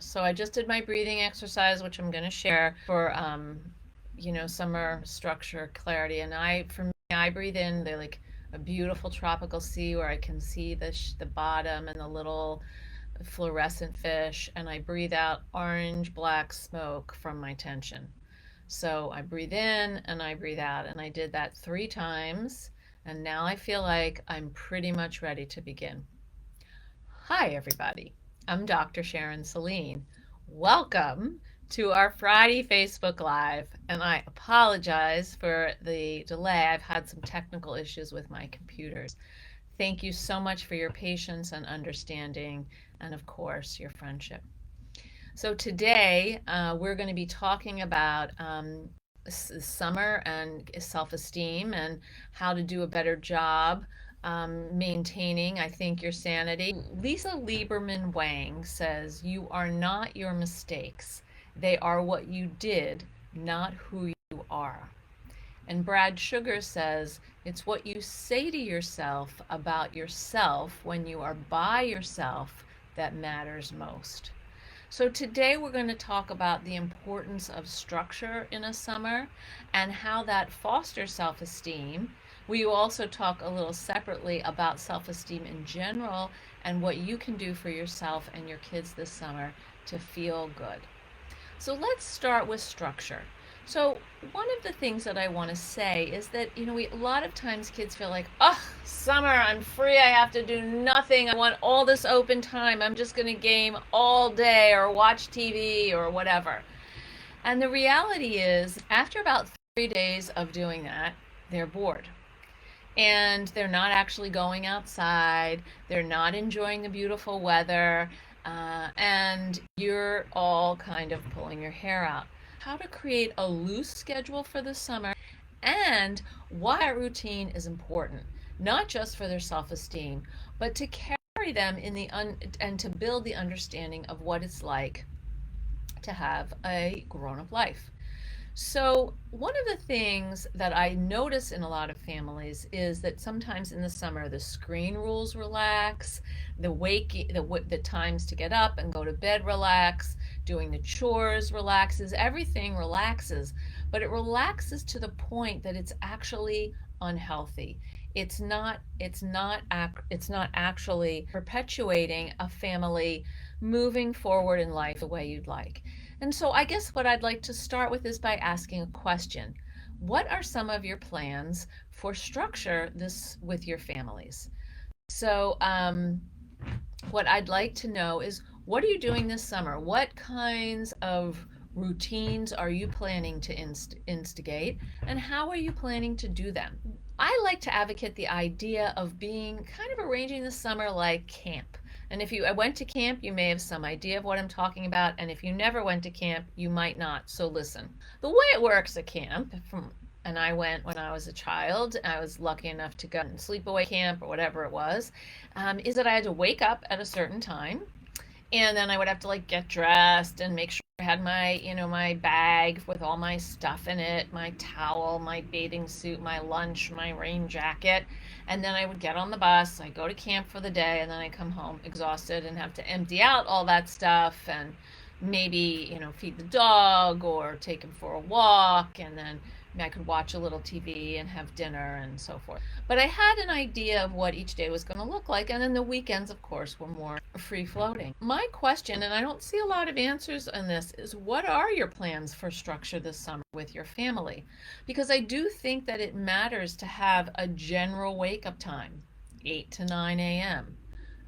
So I just did my breathing exercise, which I'm going to share for, summer structure, clarity. And for me, I breathe in like a beautiful tropical sea where I can see the bottom and the little fluorescent fish, and I breathe out orange black smoke from my tension. So I breathe in and I breathe out, and I did that 3 times. And now I feel like I'm pretty much ready to begin. Hi, everybody. I'm Dr. Sharon Saline. Welcome to our Friday Facebook Live. And I apologize for the delay. I've had some technical issues with my computers. Thank you so much for your patience and understanding, and of course, your friendship. So, today we're going to be talking about summer and self esteem and how to do a better job maintaining, I think, your sanity. Lisa Lieberman Wang says, "You are not your mistakes, they are what you did, not who you are." And Brad Sugar says, "It's what you say to yourself about yourself when you are by yourself that matters most." So today we're going to talk about the importance of structure in a summer and how that fosters self-esteem. We will also talk a little separately about self-esteem in general and what you can do for yourself and your kids this summer to feel good. So let's start with structure. So one of the things that I want to say is that, a lot of times kids feel like, oh, summer, I'm free, I have to do nothing, I want all this open time, I'm just going to game all day or watch TV or whatever. And the reality is, after about 3 days of doing that, they're bored. And they're not actually going outside, they're not enjoying the beautiful weather, and you're all kind of pulling your hair out. How to create a loose schedule for the summer and why that routine is important, not just for their self-esteem, but to carry them and to build the understanding of what it's like to have a grown-up life. So, one of the things that I notice in a lot of families is that sometimes in the summer the screen rules relax, the times to get up and go to bed relax, doing the chores relaxes, everything relaxes, but it relaxes to the point that it's actually unhealthy. It's not actually perpetuating a family moving forward in life the way you'd like. And so I guess what I'd like to start with is by asking a question. What are some of your plans for structure this with your families? So, what I'd like to know is, what are you doing this summer? What kinds of routines are you planning to instigate, and how are you planning to do them? I like to advocate the idea of being kind of arranging the summer like camp. And if you went to camp, you may have some idea of what I'm talking about. And if you never went to camp, you might not. So listen. The way it works at camp, and I went when I was a child, I was lucky enough to go in sleepaway camp or whatever it was, is that I had to wake up at a certain time, and then I would have to like get dressed and make sure I had my bag with all my stuff in it, my towel, my bathing suit, my lunch, my rain jacket. And then I would get on the bus, I go to camp for the day, and then I come home exhausted and have to empty out all that stuff and maybe, feed the dog or take him for a walk, and then I could watch a little TV and have dinner and so forth. But I had an idea of what each day was going to look like, and then the weekends, of course, were more free floating. My question, and I don't see a lot of answers on this, is what are your plans for structure this summer with your family? Because I do think that it matters to have a general wake up time, 8 to 9 a.m.,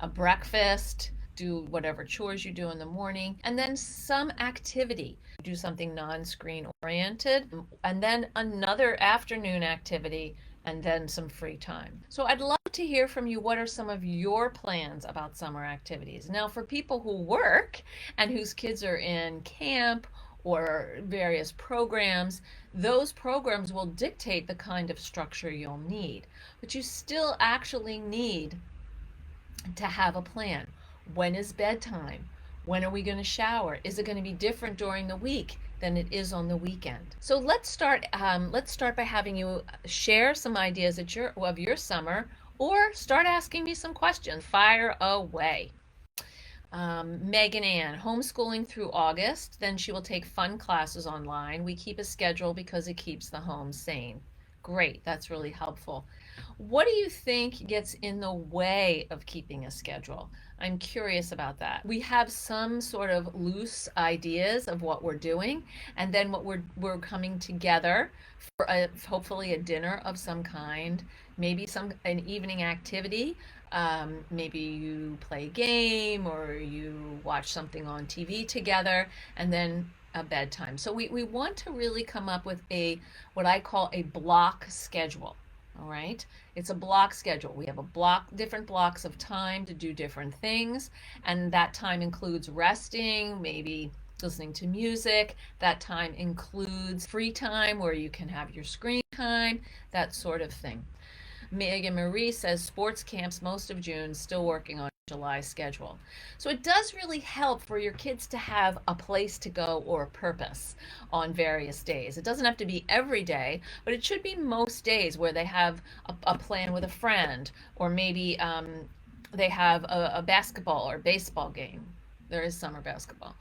a breakfast, do whatever chores you do in the morning, and then some activity. Do something non-screen oriented, and then another afternoon activity, and then some free time. So I'd love to hear from you. What are some of your plans about summer activities? Now, for people who work and whose kids are in camp or various programs, those programs will dictate the kind of structure you'll need. But you still actually need to have a plan. When is bedtime? When are we going to shower? Is it going to be different during the week than it is on the weekend? So let's start. Let's start by having you share some ideas of your summer, or start asking me some questions. Fire away. Megan Ann, homeschooling through August. Then she will take fun classes online. We keep a schedule because it keeps the home sane. Great, that's really helpful. What do you think gets in the way of keeping a schedule? I'm curious about that. We have some sort of loose ideas of what we're doing, and then what we're coming together for hopefully a dinner of some kind, maybe an evening activity. Maybe you play a game or you watch something on TV together, and then a bedtime. So we want to really come up with what I call a block schedule. All right. It's a block schedule. We have different blocks of time to do different things. And that time includes resting, maybe listening to music. That time includes free time where you can have your screen time, that sort of thing. Megan Marie says sports camps most of June, still working on July schedule. So it does really help for your kids to have a place to go or a purpose on various days. It doesn't have to be every day, but it should be most days where they have a plan with a friend, or maybe they have a basketball or baseball game. There is summer basketball.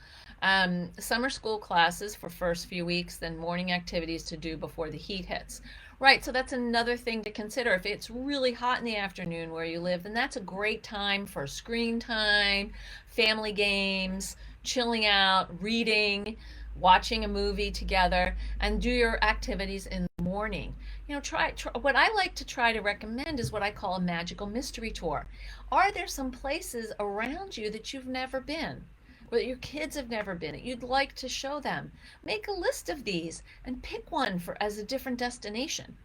Summer school classes for first few weeks, then morning activities to do before the heat hits. Right, so that's another thing to consider. If it's really hot in the afternoon where you live, then that's a great time for screen time, family games, chilling out, reading, watching a movie together, and do your activities in the morning. Try what I like to try to recommend is what I call a magical mystery tour. Are there some places around you that you've never been? Or that your kids have never been, that you'd like to show them? Make a list of these and pick one as a different destination.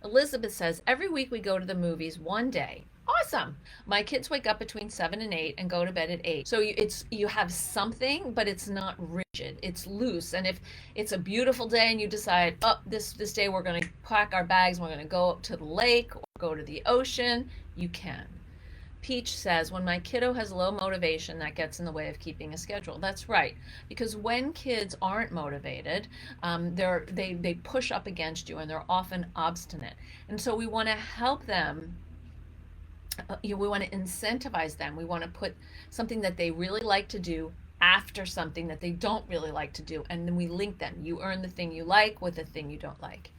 Elizabeth says, every week we go to the movies one day. Awesome. My kids wake up between 7 and 8 and go to bed at 8. So you have something, but it's not rigid. It's loose. And if it's a beautiful day and you decide, oh, this day we're going to pack our bags and we're going to go up to the lake or go to the ocean, you can. Peach says, when my kiddo has low motivation, that gets in the way of keeping a schedule. That's right, because when kids aren't motivated, they push up against you and they're often obstinate. And so we want to help them. We want to incentivize them. We want to put something that they really like to do after something that they don't really like to do, and then we link them. You earn the thing you like with the thing you don't like.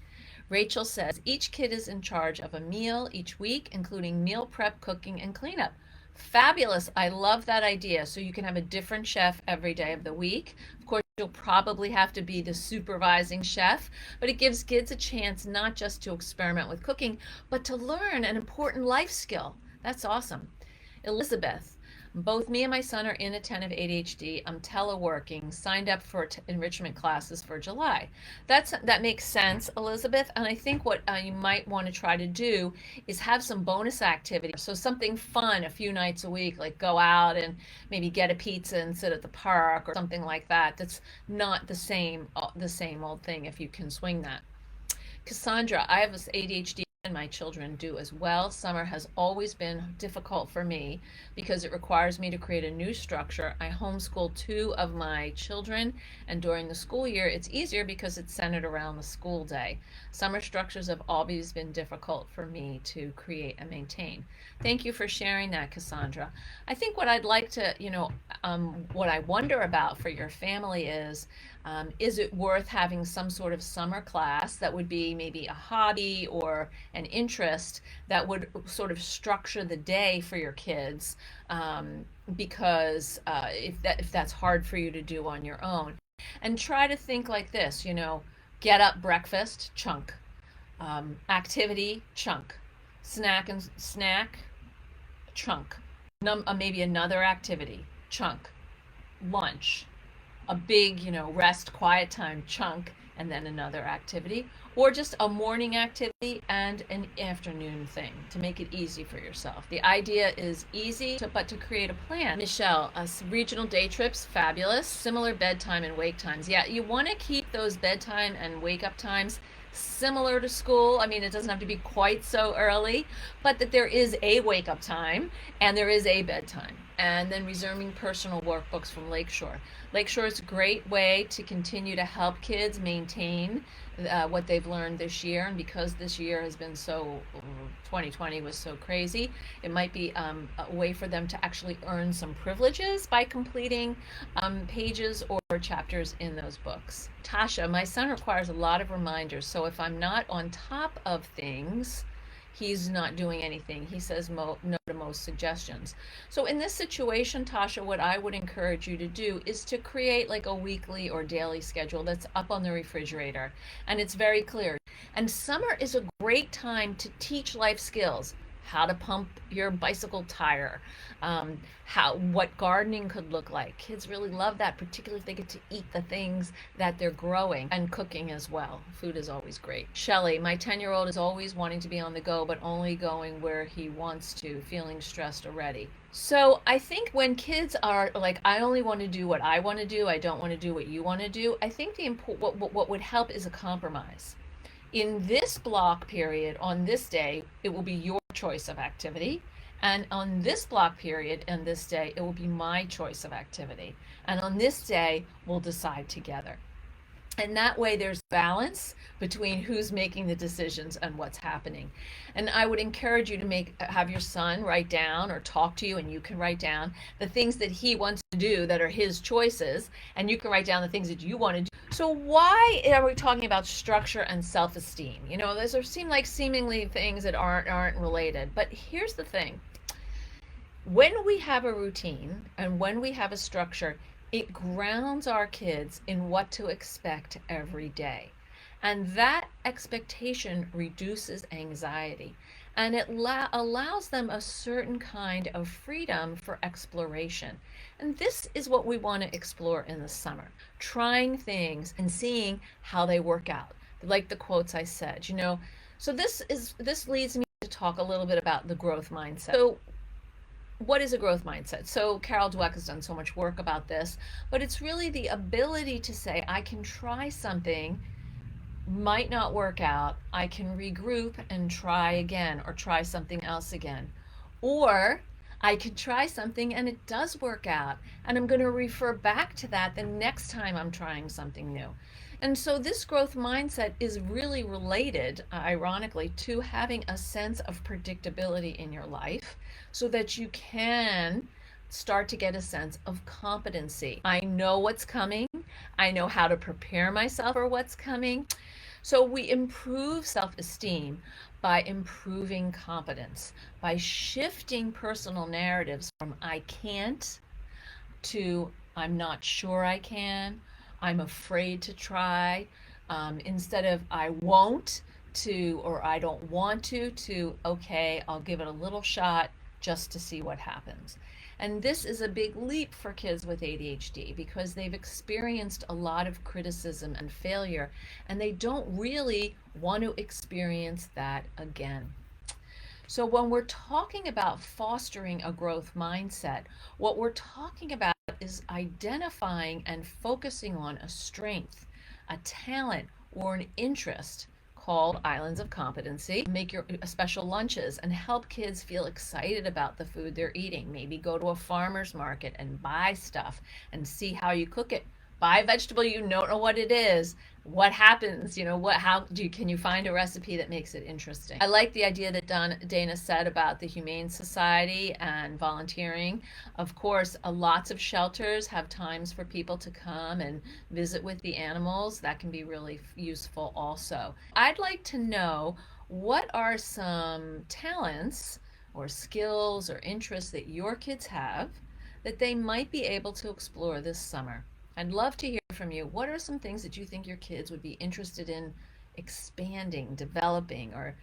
Rachel says, each kid is in charge of a meal each week, including meal prep, cooking, and cleanup. Fabulous. I love that idea. So you can have a different chef every day of the week. Of course, you'll probably have to be the supervising chef, but it gives kids a chance not just to experiment with cooking, but to learn an important life skill. That's awesome. Elizabeth, both me and my son are inattentive ADHD. I'm teleworking, signed up for enrichment classes for July. That makes sense, Elizabeth. And I think what you might want to try to do is have some bonus activity. So something fun a few nights a week, like go out and maybe get a pizza and sit at the park or something like that. That's not the same old thing if you can swing that. Cassandra, I have this ADHD and my children do as well. Summer has always been difficult for me because it requires me to create a new structure. I homeschool 2 of my children, and during the school year it's easier because it's centered around the school day. Summer structures have always been difficult for me to create and maintain. Thank you for sharing that, Cassandra. I think what I'd like to, what I wonder about for your family is it worth having some sort of summer class that would be maybe a hobby or an interest that would sort of structure the day for your kids, because if that's hard for you to do on your own. And try to think like this, get up, breakfast, chunk, activity, chunk, snack, chunk, maybe another activity, chunk, lunch, a big, rest, quiet time chunk, and then another activity, or just a morning activity and an afternoon thing to make it easy for yourself. The idea is easy, but to create a plan. Michelle, regional day trips, fabulous. Similar bedtime and wake times. Yeah, you want to keep those bedtime and wake up times similar to school. I mean, it doesn't have to be quite so early, but that there is a wake up time and there is a bedtime. and then resuming personal workbooks from Lakeshore. Lakeshore is a great way to continue to help kids maintain what they've learned this year. And because this year has been so, 2020 was so crazy, it might be a way for them to actually earn some privileges by completing pages or chapters in those books. Tasha, my son requires a lot of reminders. So if I'm not on top of things, he's not doing anything. He says no to most suggestions. So in this situation, Tasha, what I would encourage you to do is to create like a weekly or daily schedule that's up on the refrigerator. And it's very clear. And summer is a great time to teach life skills. How to pump your bicycle tire, what gardening could look like. Kids really love that, particularly if they get to eat the things that they're growing, and cooking as well. Food is always great. Shelley, my 10-year-old is always wanting to be on the go, but only going where he wants to, feeling stressed already. So I think when kids are like, I only want to do what I want to do, I don't want to do what you want to do, I think what would help is a compromise. In this block period, on this day, it will be your choice of activity. And on this block period and this day, it will be my choice of activity. And on this day, we'll decide together. And that way there's balance between who's making the decisions and what's happening. And I would encourage you to have your son write down, or talk to you and you can write down the things that he wants to do that are his choices, and you can write down the things that you want to do. So why are we talking about structure and self-esteem? You know, those seem like seemingly things that aren't related. But here's the thing. When we have a routine and when we have a structure, it grounds our kids in what to expect every day. And that expectation reduces anxiety, and it allows them a certain kind of freedom for exploration. And this is what we want to explore in the summer, trying things and seeing how they work out. Like the quotes I said, you know. So this leads me to talk a little bit about the growth mindset. So what is a growth mindset? So Carol Dweck has done so much work about this, but it's really the ability to say, I can try something, might not work out, I can regroup and try again, or try something else again. Or I could try something and it does work out, and I'm going to refer back to that the next time I'm trying something new. And so this growth mindset is really related, ironically, to having a sense of predictability in your life so that you can start to get a sense of competency. I know what's coming. I know how to prepare myself for what's coming. So we improve self-esteem by improving competence, by shifting personal narratives from I can't to I'm not sure I can, I'm afraid to try, instead of I won't to, or I don't want to okay, I'll give it a little shot just to see what happens. And this is a big leap for kids with ADHD because they've experienced a lot of criticism and failure, and they don't really want to experience that again. So when we're talking about fostering a growth mindset, what we're talking about is identifying and focusing on a strength, a talent, or an interest called Islands of Competency. Make your special lunches and help kids feel excited about the food they're eating. Maybe go to a farmer's market and buy stuff and see how you cook it. Buy a vegetable you don't know what it is. What happens? You know, can you find a recipe that makes it interesting? I like the idea that Dana said about the Humane Society and volunteering. Of course, lots of shelters have times for people to come and visit with the animals. That can be really useful also. I'd like to know, what are some talents or skills or interests that your kids have that they might be able to explore this summer? I'd love to hear from you. What are some things that you think your kids would be interested in expanding, developing, or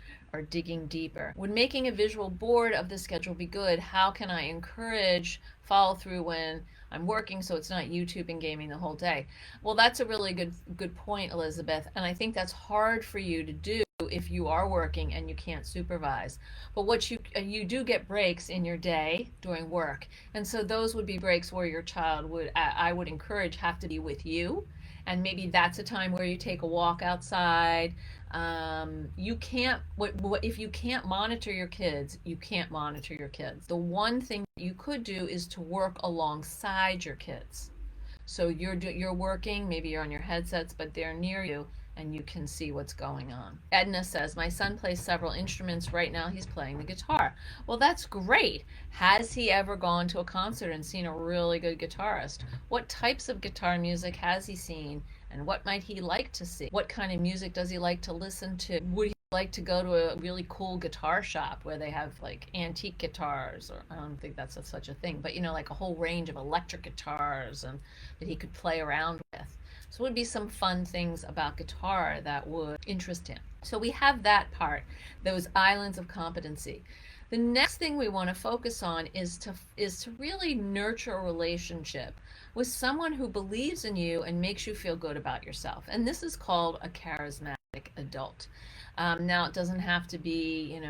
digging deeper? Would making a visual board of the schedule be good? How can I encourage follow through when I'm working so it's not YouTube and gaming the whole day? Well, that's a really good point, Elizabeth, and I think that's hard for you to do if you are working and you can't supervise. But what you do get breaks in your day during work, and so those would be breaks where your child would, I would encourage, have to be with you, and maybe that's a time where you take a walk outside. You can't, if you can't monitor your kids, you can't monitor your kids. The one thing you could do is to work alongside your kids. So you're working, maybe you're on your headsets, but they're near you and you can see what's going on. Edna says, my son plays several instruments. Right now he's playing the guitar. Well, that's great. Has he ever gone to a concert and seen a really good guitarist? What types of guitar music has he seen? And what might he like to see? What kind of music does he like to listen to? Would he like to go to a really cool guitar shop where they have like antique guitars, or I don't think that's such a thing, but like a whole range of electric guitars and that he could play around with. So it would be some fun things about guitar that would interest him. So we have that part, those islands of competency. The next thing we want to focus on is to really nurture a relationship with someone who believes in you and makes you feel good about yourself. And this is called a charismatic adult. Now, it doesn't have to be,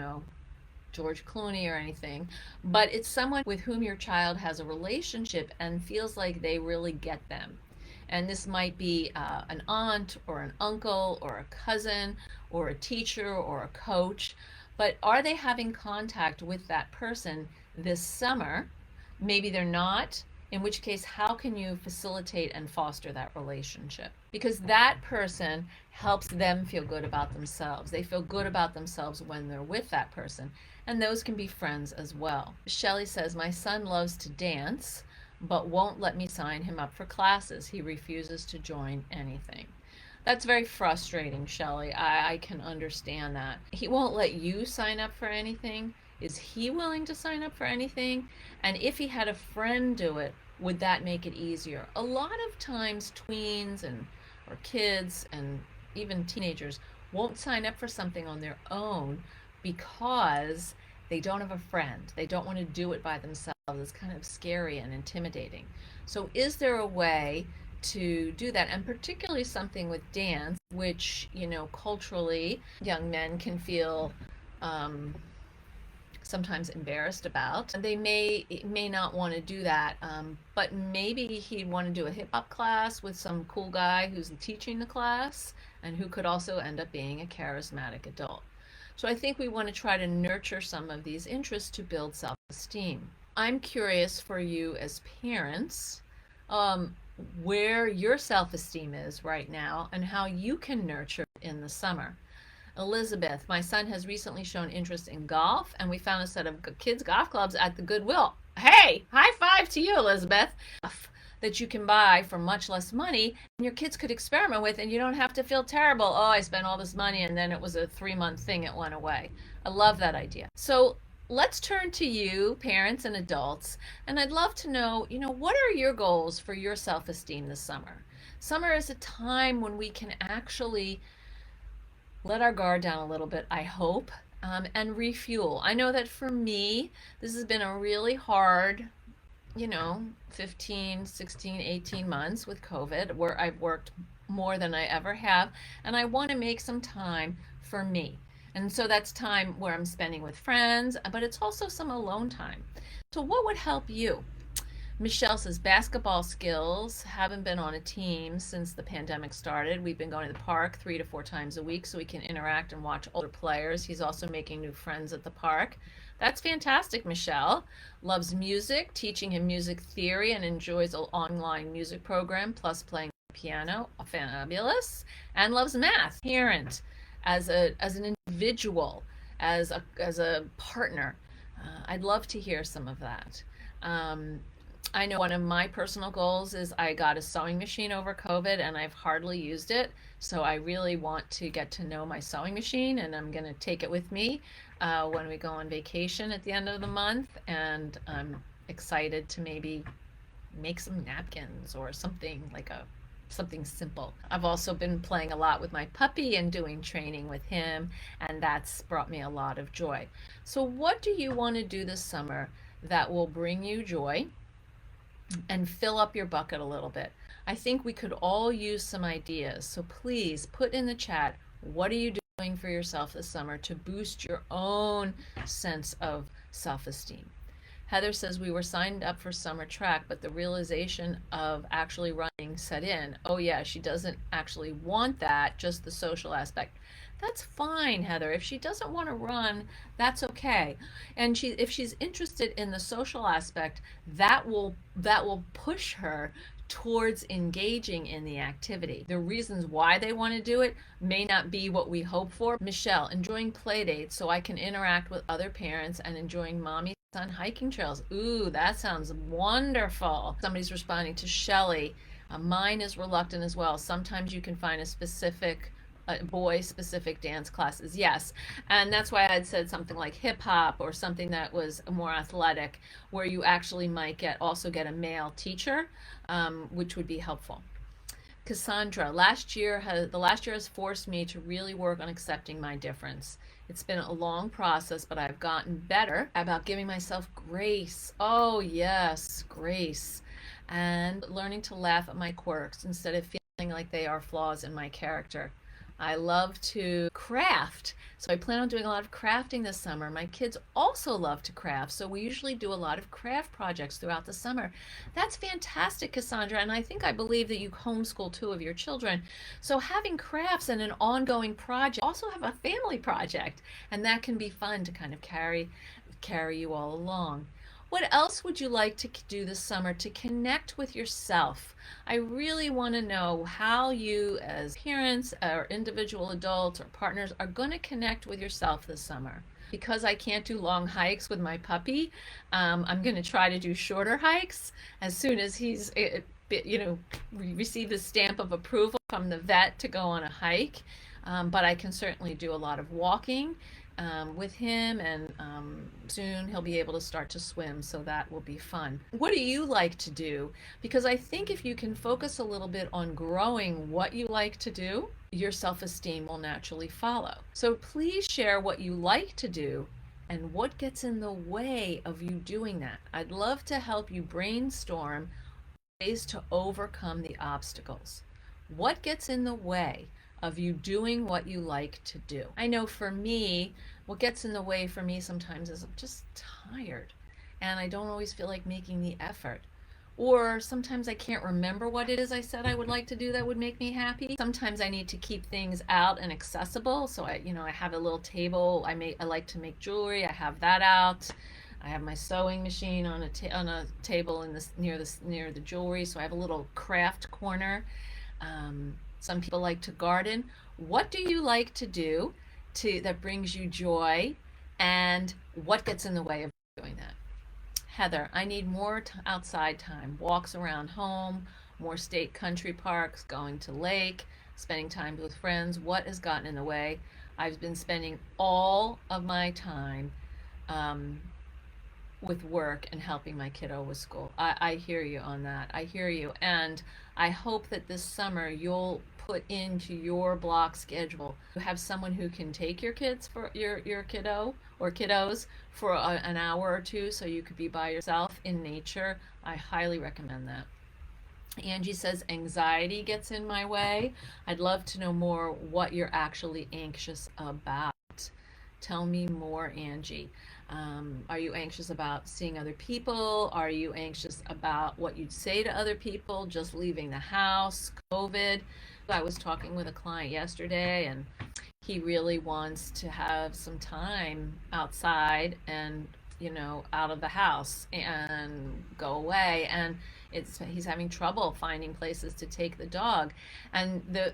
George Clooney or anything, but it's someone with whom your child has a relationship and feels like they really get them. And this might be an aunt or an uncle or a cousin or a teacher or a coach. But are they having contact with that person this summer? Maybe they're not, in which case, how can you facilitate and foster that relationship? Because that person helps them feel good about themselves. They feel good about themselves when they're with that person. And those can be friends as well. Shelley says, my son loves to dance, but won't let me sign him up for classes. He refuses to join anything. That's very frustrating, Shelley. I can understand that. He won't let you sign up for anything. Is he willing to sign up for anything? And if he had a friend do it, would that make it easier? A lot of times tweens or kids and even teenagers won't sign up for something on their own because they don't have a friend. They don't want to do it by themselves. It's kind of scary and intimidating. So is there a way to do that? And particularly something with dance, which, culturally, young men can feel sometimes embarrassed about. They may not want to do that, but maybe he'd want to do a hip hop class with some cool guy who's teaching the class and who could also end up being a charismatic adult. So I think we want to try to nurture some of these interests to build self-esteem. I'm curious for you as parents, where your self-esteem is right now and how you can nurture it in the summer. Elizabeth, my son has recently shown interest in golf, and we found a set of kids' golf clubs at the Goodwill. Hey, high five to you, Elizabeth. That you can buy for much less money and your kids could experiment with, and you don't have to feel terrible. Oh, I spent all this money and then it was a 3-month thing, it went away. I love that idea. So let's turn to you, parents and adults, and I'd love to know, what are your goals for your self-esteem this summer? Summer is a time when we can actually let our guard down a little bit, I hope, and refuel. I know that for me, this has been a really hard 15, 16, 18 months with COVID, where I've worked more than I ever have, and I want to make some time for me. And so that's time where I'm spending with friends, but it's also some alone time. So what would help you? Michelle says, basketball skills. Haven't been on a team since the pandemic started. We've been going to the park 3 to 4 times a week so we can interact and watch older players. He's also making new friends at the park. That's fantastic, Michelle. Loves music, teaching him music theory, and enjoys an online music program, plus playing piano. Fabulous. And loves math. Parent, as an individual, as a partner. I'd love to hear some of that. I know one of my personal goals is I got a sewing machine over COVID and I've hardly used it. So I really want to get to know my sewing machine, and I'm going to take it with me when we go on vacation at the end of the month. And I'm excited to maybe make some napkins or something something simple. I've also been playing a lot with my puppy and doing training with him, and that's brought me a lot of joy. So what do you want to do this summer that will bring you joy and fill up your bucket a little bit? I think we could all use some ideas. So please put in the chat, what are you doing doing for yourself this summer to boost your own sense of self-esteem? Heather says we were signed up for summer track, but the realization of actually running set in. Oh, yeah, she doesn't actually want that, just the social aspect. That's fine, Heather. If she doesn't want to run, that's okay. And if she's interested in the social aspect, that will push her towards engaging in the activity. The reasons why they want to do it may not be what we hope for. Michelle, enjoying play dates so I can interact with other parents and enjoying mommy on hiking trails. Ooh, that sounds wonderful. Somebody's responding to Shelley. Mine is reluctant as well. Sometimes you can find a specific boy specific dance classes. Yes. And that's why I had said something like hip hop or something that was more athletic, where you actually might also get a male teacher, which would be helpful. Cassandra, the last year has forced me to really work on accepting my difference. It's been a long process, but I've gotten better about giving myself grace. Oh, yes, grace. And learning to laugh at my quirks instead of feeling like they are flaws in my character. I love to craft, so I plan on doing a lot of crafting this summer. My kids also love to craft, so we usually do a lot of craft projects throughout the summer. That's fantastic, Cassandra, and I believe that you homeschool 2 of your children. So having crafts and an ongoing project, also have a family project, and that can be fun to kind of carry you all along. What else would you like to do this summer to connect with yourself? I really want to know how you, as parents or individual adults or partners, are going to connect with yourself this summer. Because I can't do long hikes with my puppy, I'm going to try to do shorter hikes as soon as he's, received the stamp of approval from the vet to go on a hike. But I can certainly do a lot of walking with him, and soon he'll be able to start to swim, so that will be fun. What do you like to do? Because I think if you can focus a little bit on growing what you like to do, your self-esteem will naturally follow. So please share what you like to do and what gets in the way of you doing that. I'd love to help you brainstorm ways to overcome the obstacles. What gets in the way of you doing what you like to do? I know for me, what gets in the way for me sometimes is I'm just tired and I don't always feel like making the effort. Or sometimes I can't remember what it is I said I would like to do that would make me happy. Sometimes I need to keep things out and accessible. So I have a little table. I like to make jewelry. I have that out. I have my sewing machine on a table near the jewelry. So I have a little craft corner. Some people like to garden. What do you like to do that brings you joy, and what gets in the way of doing that? Heather, I need more outside time, walks around home, more state country parks, going to lake, spending time with friends. What has gotten in the way? I've been spending all of my time with work and helping my kiddo with school. I hear you on that. I hear you. And I hope that this summer you'll put into your block schedule to have someone who can take your kids for your kiddo or kiddos for an hour or two, so you could be by yourself in nature. I highly recommend that. Angie says anxiety gets in my way. I'd love to know more what you're actually anxious about. Tell me more, Angie. Are you anxious about seeing other people? Are you anxious about what you'd say to other people, just leaving the house, COVID? I was talking with a client yesterday, and he really wants to have some time outside and, out of the house and go away. And he's having trouble finding places to take the dog,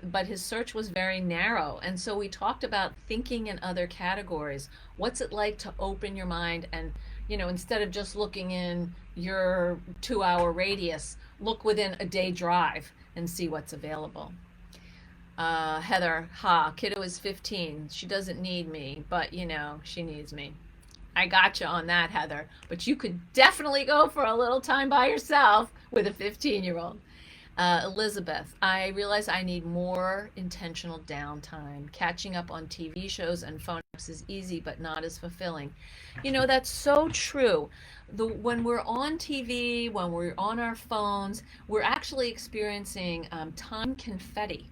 but his search was very narrow. And so we talked about thinking in other categories. What's it like to open your mind and, instead of just looking in your 2-hour radius, look within a day drive and see what's available. Heather, kiddo is 15. She doesn't need me, but she needs me. I got you on that, Heather. But you could definitely go for a little time by yourself with a 15-year-old. Elizabeth, I realize I need more intentional downtime. Catching up on TV shows and phone apps is easy, but not as fulfilling. That's so true. When we're on TV, when we're on our phones, we're actually experiencing time confetti.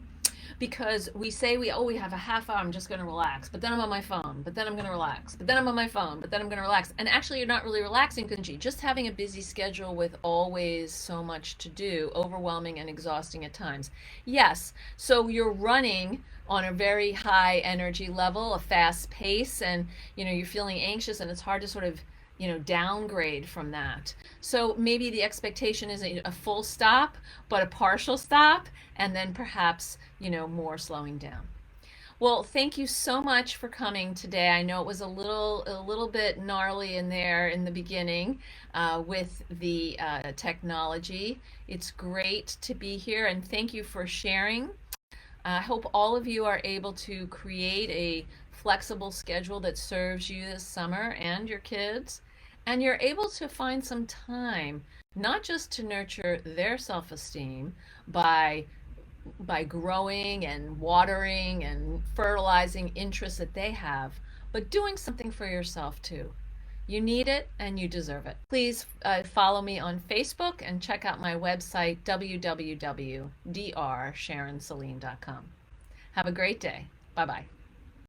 Because we say we have a half hour, I'm just going to relax, but then I'm on my phone, but then I'm going to relax, but then I'm on my phone, but then I'm going to relax. And actually you're not really relaxing because you're just having a busy schedule with always so much to do, overwhelming and exhausting at times. Yes, so you're running on a very high energy level, a fast pace, and you're feeling anxious, and it's hard to sort of downgrade from that. So maybe the expectation isn't a full stop, but a partial stop, and then perhaps, more slowing down. Well, thank you so much for coming today. I know it was a little bit gnarly in there in the beginning with the technology. It's great to be here, and thank you for sharing. I hope all of you are able to create a flexible schedule that serves you this summer and your kids, and you're able to find some time not just to nurture their self-esteem by growing and watering and fertilizing interests that they have, but doing something for yourself too. You need it and you deserve it. Please follow me on Facebook and check out my website, www.drsharonsaline.com. Have a great day. Bye bye.